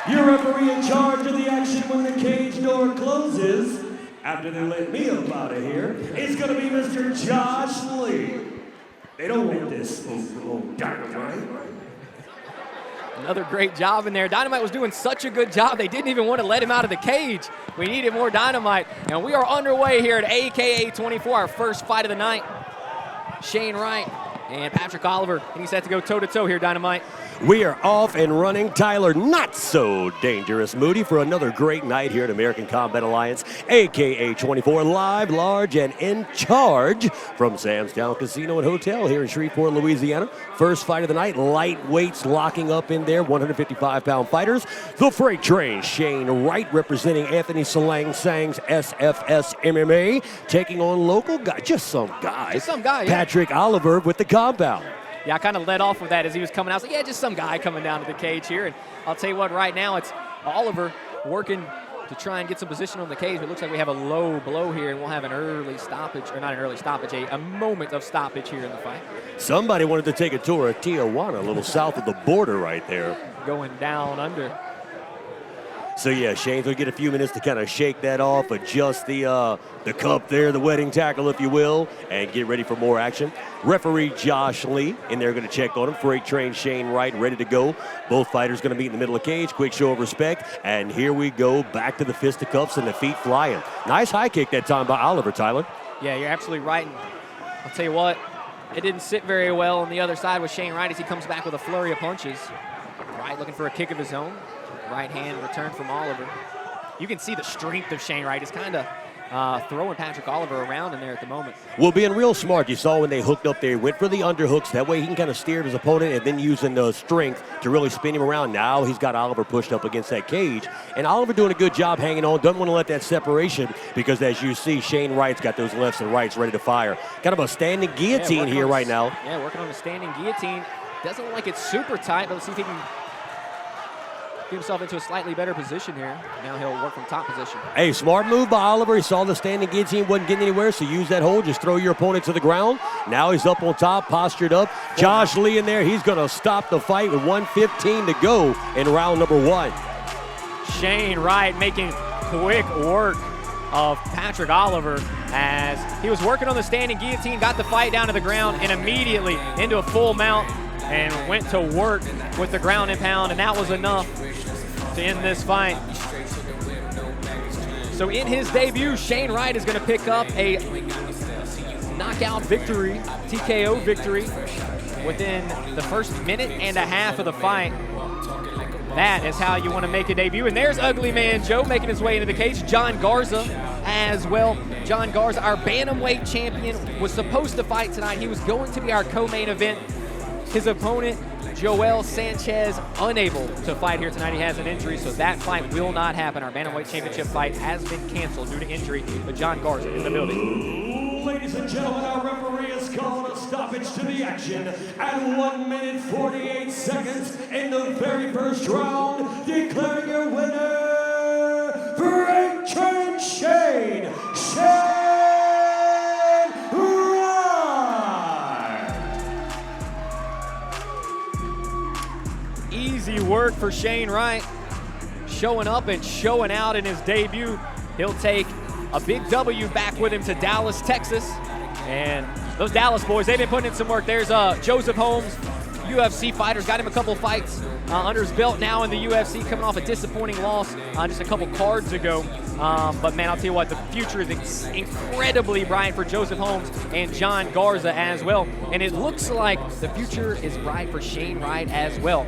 Your referee in charge of the action when the cage door closes, after they let me up out of here, is going to be Mr. Josh Lee. They don't want this old Dynamite. Another great job in there. Dynamite was doing such a good job, they didn't even want to let him out of the cage. We needed more Dynamite, and we are underway here at AKA 24, our first fight of the night. Shane Wright and Patrick Oliver, and he's set to go toe-to-toe here, Dynamite. We are off and running. Tyler, not so dangerous, Moody, for another great night here at American Combat Alliance, AKA 24, live, large, and in charge from Sam's Town Casino and Hotel here in Shreveport, Louisiana. First fight of the night, lightweights locking up in there, 155-pound fighters. The freight train, Shane Wright, representing Anthony Salang Sang's SFS MMA, taking on local guy, just some guy. Just some guy, yeah. Patrick Oliver with the compound. Yeah, I kind of led off with that as he was coming out. I was like, yeah, just some guy coming down to the cage here. And I'll tell you what, right now it's Oliver working to try and get some position on the cage. It looks like we have a low blow here, and we'll have an early stoppage, or not an early stoppage, a moment of stoppage here in the fight. Somebody wanted to take a tour of Tijuana, a little south of the border right there. Going down under. So yeah, Shane's gonna get a few minutes to kind of shake that off, adjust the cup there, the wedding tackle, if you will, and get ready for more action. Referee Josh Lee in there gonna check on him. Freight train Shane Wright ready to go. Both fighters gonna meet in the middle of the cage. Quick show of respect, and here we go back to the fisticuffs and the feet flying. Nice high kick that time by Oliver, Tyler. Yeah, you're absolutely right. And I'll tell you what, it didn't sit very well on the other side with Shane Wright as he comes back with a flurry of punches. Wright looking for a kick of his own. Right hand return from Oliver. You can see the strength of Shane Wright. He's kind of throwing Patrick Oliver around in there at the moment. Well, being real smart, you saw when they hooked up there, he went for the underhooks. That way he can kind of steer his opponent and then using the strength to really spin him around. Now he's got Oliver pushed up against that cage. And Oliver doing a good job hanging on. Doesn't want to let that separation because, as you see, Shane Wright's got those lefts and rights ready to fire. Kind of a standing guillotine here right now. Yeah, working on the standing guillotine. Doesn't look like it's super tight, but let's see if he can get himself into a slightly better position here. Now he'll work from top position. Hey, smart move by Oliver. He saw the standing guillotine wasn't getting anywhere, so use that hold. Just throw your opponent to the ground. Now he's up on top, postured up. Josh Lee in there. He's going to stop the fight with 1:15 to go in round number one. Shane Wright making quick work of Patrick Oliver as he was working on the standing guillotine, got the fight down to the ground, and immediately into a full mount and went to work with the ground and pound, and that was enough to end this fight. So in his debut, Shane Wright is going to pick up a knockout victory, TKO victory, within the first minute and a half of the fight. That is how you want to make a debut. And there's Ugly Man Joe making his way into the cage. John Garza as well. John Garza, our bantamweight champion, was supposed to fight tonight. He was going to be our co-main event. His opponent, Joel Sanchez, unable to fight here tonight. He has an injury, so that fight will not happen. Our bantamweight championship fight has been canceled due to injury, but John Garza in the building. Ladies and gentlemen, our referee is calling a stoppage to the action at 1 minute 48 seconds in the very first round, declaring your winner, Freight Train Shane Wright. Easy work for Shane Wright, showing up and showing out in his debut. He'll take a big W back with him to Dallas, Texas. And those Dallas boys, they've been putting in some work. There's Joseph Holmes, UFC fighters, got him a couple fights under his belt now in the UFC, coming off a disappointing loss just a couple cards ago. But man, I'll tell you what, the future is incredibly bright for Joseph Holmes and John Garza as well. And it looks like the future is bright for Shane Wright as well.